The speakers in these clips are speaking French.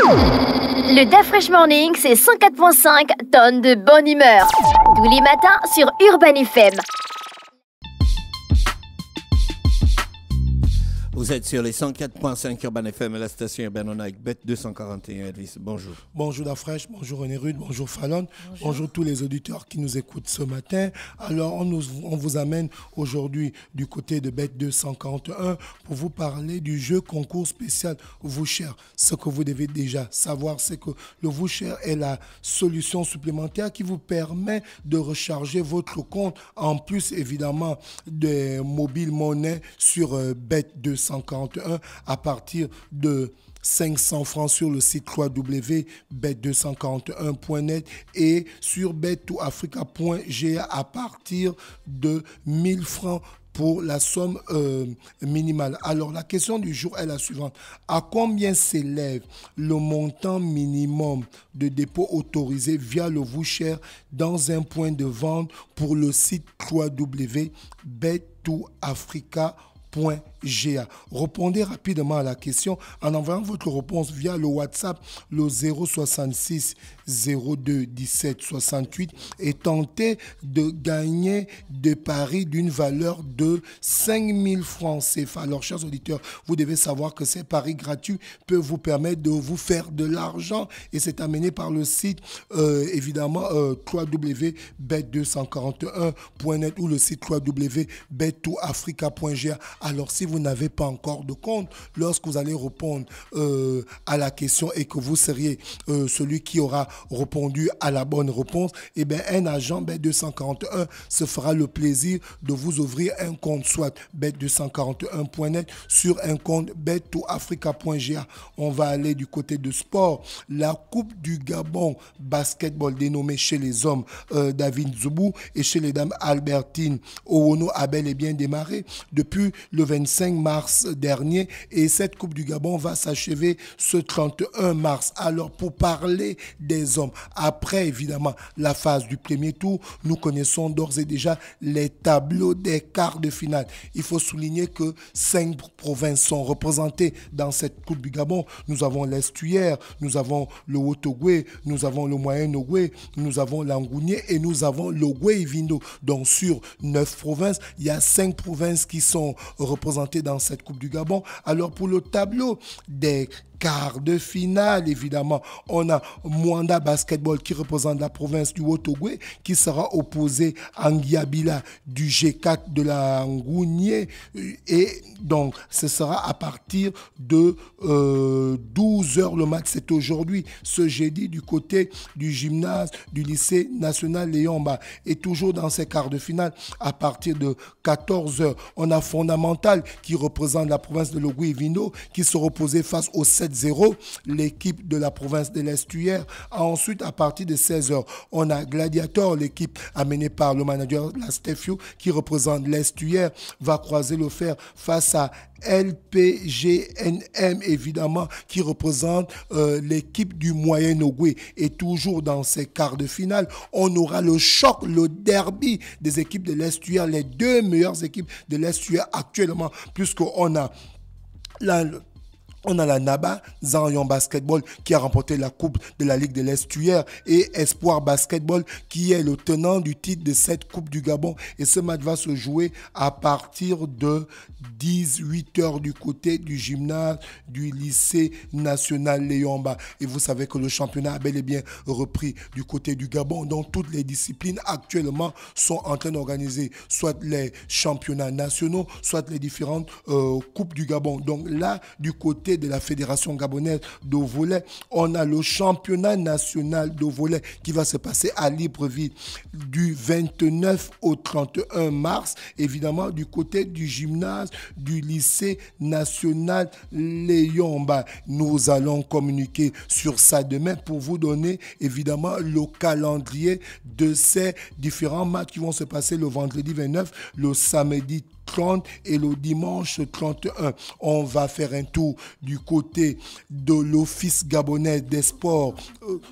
Le DAF Fresh Morning, c'est 104.5 tonnes de bonne humeur. Tous les matins sur Urban FM. Vous êtes sur les 104.5 Urban FM à la station Urban. On est avec Bête 241. Elvis, bonjour. Bonjour Dafresh, bonjour René Rude, bonjour Fallon, bonjour tous les auditeurs qui nous écoutent ce matin. Alors on vous amène aujourd'hui du côté de Bête 241 pour vous parler du jeu concours spécial Voucher. Ce que vous devez déjà savoir, c'est que le Voucher est la solution supplémentaire qui vous permet de recharger votre compte en plus évidemment des mobiles monnaies sur Bête 241 à partir de 500 francs sur le site www.bet241.net et sur bet2africa.ga à partir de 1000 francs pour la somme minimale. Alors, la question du jour est la suivante. À combien s'élève le montant minimum de dépôt autorisé via le voucher dans un point de vente pour le site www.bet2africa.ga? Répondez rapidement à la question en envoyant votre réponse via le WhatsApp, le 066 02 17 68 et tentez de gagner des paris d'une valeur de 5000 francs CFA. Alors, chers auditeurs, vous devez savoir que ces paris gratuits peuvent vous permettre de vous faire de l'argent et c'est amené par le site évidemment www.bet241.net ou le site www.bet2africa.ga. Alors, si vous n'avez pas encore de compte, lorsque vous allez répondre à la question et que vous seriez celui qui aura répondu à la bonne réponse, eh bien, un agent Bet241 se fera le plaisir de vous ouvrir un compte, soit bet241.net sur un compte bet2africa.ga. On va aller du côté de sport. La Coupe du Gabon basketball dénommée chez les hommes David Zoubou et chez les dames Albertine Owono a bel et bien démarré depuis le 25 mars dernier et cette Coupe du Gabon va s'achever ce 31 mars. Alors pour parler des hommes, après évidemment la phase du premier tour, nous connaissons d'ores et déjà les tableaux des quarts de finale. Il faut souligner que 5 provinces sont représentées dans cette Coupe du Gabon. Nous avons l'Estuaire, nous avons le Haut-Ogooué, nous avons le Moyen-Ogooué, nous avons l'Angounié et nous avons l'Ogooué-Ivindo. Donc sur 9 provinces, il y a 5 provinces qui sont représentées dans cette Coupe du Gabon. Alors pour le tableau des quarts de finale, évidemment, on a Mwanda Basketball qui représente la province du Haut-Ogooué qui sera opposé à Ngiabila du G4 de la Ngounié et donc ce sera à partir de 12h le match. C'est aujourd'hui, ce jeudi, du côté du gymnase du lycée national Léomba. Et toujours dans ces quarts de finale, à partir de 14h, on a Fondamental qui représente la province de l'Ogooué-Ivindo qui sera opposé face au 7-0, l'équipe de la province de l'Estuaire. Ensuite, à partir de 16h, on a Gladiator, l'équipe amenée par le manager la Stefio, qui représente l'Estuaire, va croiser le fer face à LPGNM, évidemment, qui représente l'équipe du Moyen-Ogooué. Et toujours dans ces quarts de finale, on aura le choc, le derby des équipes de l'Estuaire, les deux meilleures équipes de l'Estuaire actuellement, puisqu'on a la Naba, Zanyon Basketball qui a remporté la Coupe de la Ligue de l'Estuaire et Espoir Basketball qui est le tenant du titre de cette Coupe du Gabon. Et ce match va se jouer à partir de 18h du côté du gymnase du lycée national Léomba. Et vous savez que le championnat a bel et bien repris du côté du Gabon. Donc toutes les disciplines actuellement sont en train d'organiser soit les championnats nationaux, soit les différentes Coupes du Gabon. Donc là, du côté de la Fédération gabonaise de volley, on a le championnat national de volley qui va se passer à Libreville du 29 au 31 mars, évidemment du côté du gymnase du lycée national Léomba. Nous allons communiquer sur ça demain pour vous donner évidemment le calendrier de ces différents matchs qui vont se passer le vendredi 29, le samedi 30 et le dimanche 31. On va faire un tour du côté de l'Office gabonais des sports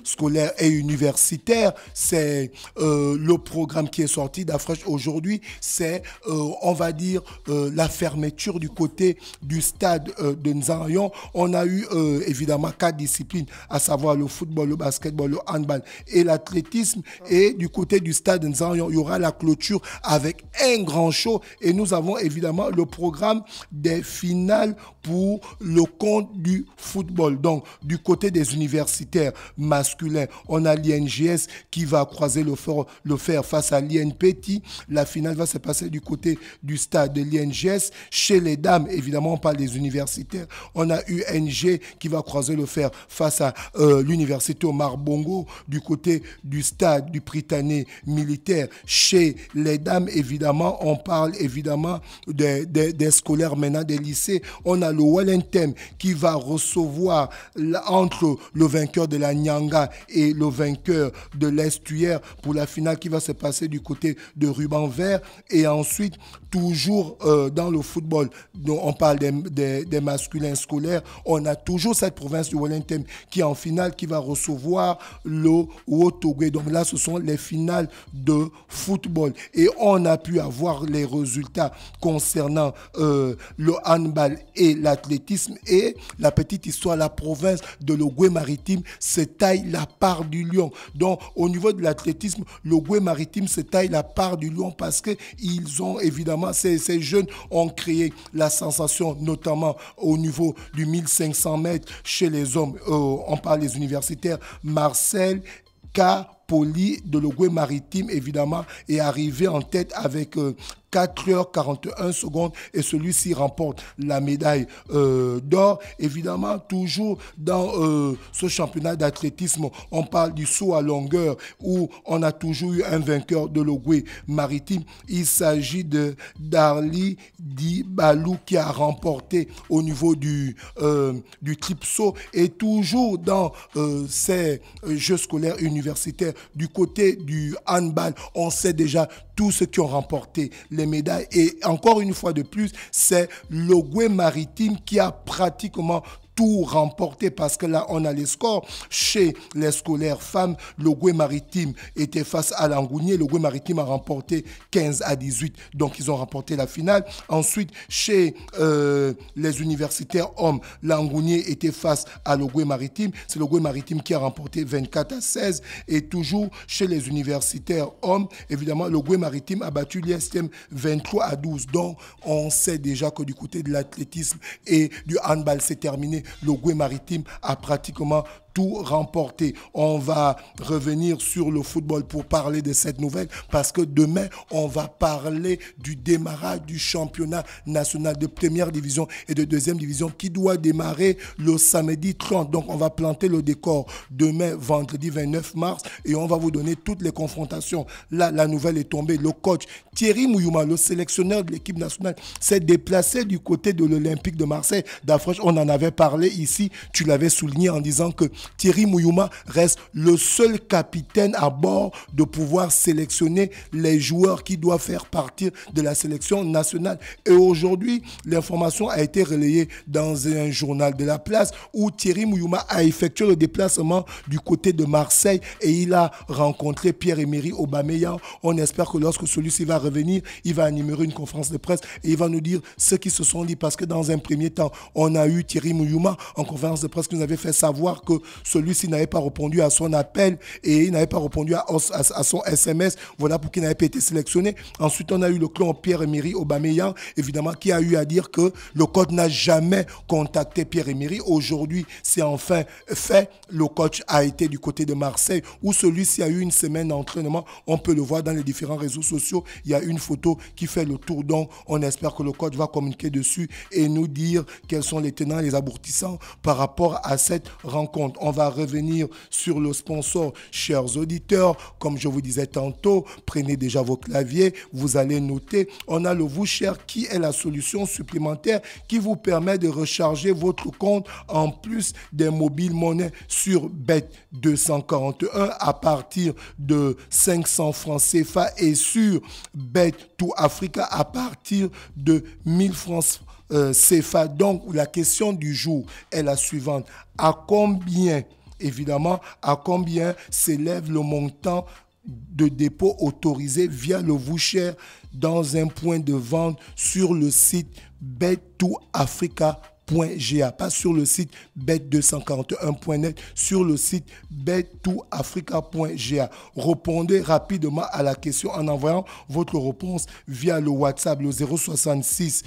scolaires et universitaires. C'est le programme qui est sorti d'Afresh aujourd'hui. C'est, on va dire, la fermeture du côté du stade de Nzanyon. On a eu évidemment 4 disciplines, à savoir le football, le basketball, le handball et l'athlétisme. Et du côté du stade de Nzanyon, il y aura la clôture avec un grand show. Et nous avons évidemment le programme des finales pour le compte du football. Donc, du côté des universitaires masculins, on a l'INGS qui va croiser le fer face à l'INPT. La finale va se passer du côté du stade de l'INGS. Chez les dames, évidemment, on parle des universitaires. On a UNG qui va croiser le fer face à l'université Omar Bongo du côté du stade du Prytanée militaire. Chez les dames, évidemment, on parle évidemment des scolaires maintenant, des lycées. On a le Wellington qui va recevoir entre le vainqueur de la Nyanga et le vainqueur de l'Estuaire pour la finale qui va se passer du côté de Ruban Vert. Et ensuite, toujours dans le football, dont on parle des masculins scolaires, on a toujours cette province du Wellington qui est en finale, qui va recevoir le Wotogwe. Donc là, ce sont les finales de football. Et on a pu avoir les résultats concernant le handball et l'athlétisme. Et la petite histoire, la province de l'Ogooué-Maritime se taille la part du lion. Donc au niveau de l'athlétisme, l'Ogooué-Maritime se taille la part du lion parce qu'ils ont évidemment, ces jeunes ont créé la sensation, notamment au niveau du 1500 mètres chez les hommes. On parle des universitaires. Marcel K. Poli de l'Ogooué-Maritime, évidemment, est arrivé en tête avec 4h41 et celui-ci remporte la médaille d'or. Évidemment, toujours dans ce championnat d'athlétisme, on parle du saut à longueur où on a toujours eu un vainqueur de l'Ogooué-Maritime. Il s'agit de Darly Dibalou qui a remporté au niveau du triple saut. Et toujours dans ces jeux scolaires universitaires, du côté du handball, on sait déjà tous ceux qui ont remporté les médailles. Et encore une fois de plus, c'est l'Ogooué-Maritime qui a pratiquement tout remporté parce que là, on a les scores. Chez les scolaires femmes, l'Ogooué-Maritime était face à Langounier. L'Ogooué-Maritime a remporté 15-18. Donc, ils ont remporté la finale. Ensuite, chez les universitaires hommes, Langounier était face à l'Ogooué-Maritime. C'est l'Ogooué-Maritime qui a remporté 24-16. Et toujours chez les universitaires hommes, évidemment, l'Ogooué-Maritime a battu l'ISTM 23-12. Donc, on sait déjà que du côté de l'athlétisme et du handball, c'est terminé. L'Ogooué-Maritime a pratiquement tout remporté. On va revenir sur le football pour parler de cette nouvelle parce que demain, on va parler du démarrage du championnat national de première division et de deuxième division qui doit démarrer le samedi 30. Donc, on va planter le décor demain, vendredi 29 mars et on va vous donner toutes les confrontations. Là, la nouvelle est tombée. Le coach Thierry Mouyouma, le sélectionneur de l'équipe nationale, s'est déplacé du côté de l'Olympique de Marseille. D'Afresh, on en avait parlé ici. Tu l'avais souligné en disant que Thierry Mouyouma reste le seul capitaine à bord de pouvoir sélectionner les joueurs qui doivent faire partie de la sélection nationale. Et aujourd'hui, l'information a été relayée dans un journal de la place où Thierry Mouyouma a effectué le déplacement du côté de Marseille et il a rencontré Pierre-Emerick Aubameyang. On espère que lorsque celui-ci va revenir, il va animer une conférence de presse et il va nous dire ce qui se sont dit parce que dans un premier temps, on a eu Thierry Mouyouma en conférence de presse qui nous avait fait savoir que celui-ci n'avait pas répondu à son appel et il n'avait pas répondu à son SMS. Voilà pour qu'il n'avait pas été sélectionné. Ensuite, on a eu le clan Pierre-Emerick Aubameyang, évidemment, qui a eu à dire que le coach n'a jamais contacté Pierre-Emerick. Aujourd'hui, c'est enfin fait. Le coach a été du côté de Marseille où celui-ci a eu une semaine d'entraînement. On peut le voir dans les différents réseaux sociaux. Il y a une photo qui fait le tour. Donc, on espère que le coach va communiquer dessus et nous dire quels sont les tenants et les aboutissants réjouissant par rapport à cette rencontre. On va revenir sur le sponsor, chers auditeurs. Comme je vous disais tantôt, prenez déjà vos claviers, vous allez noter. On a le Voucher qui est la solution supplémentaire qui vous permet de recharger votre compte en plus des mobiles monnaies sur Bet241 à partir de 500 francs CFA et sur Bet2Africa à partir de 1000 francs CFA. Donc, la question du jour est la suivante. Évidemment, à combien s'élève le montant de dépôt autorisé via le voucher dans un point de vente sur le site Bet2Africa.ga, pas sur le site bet241.net, sur le site bet2africa.ga. Répondez rapidement à la question en envoyant votre réponse via le WhatsApp, le 066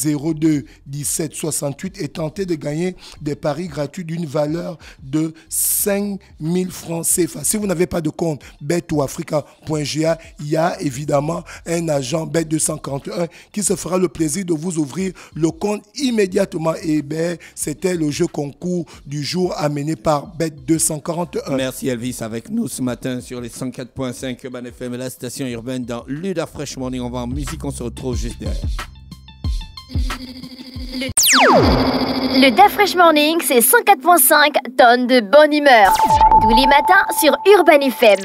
02 17 68 et tentez de gagner des paris gratuits d'une valeur de 5000 francs CFA. Si vous n'avez pas de compte bet2africa.ga, il y a évidemment un agent Bet241 qui se fera le plaisir de vous ouvrir le compte immédiatement. Et c'était le jeu concours du jour amené par Bet241. Merci Elvis avec nous ce matin sur les 104.5 Urban FM et la station urbaine dans Luda Fresh Morning. On va en musique, on se retrouve juste derrière. Le Da Fresh Morning, c'est 104.5 tonnes de bonne humeur. Tous les matins sur Urban FM.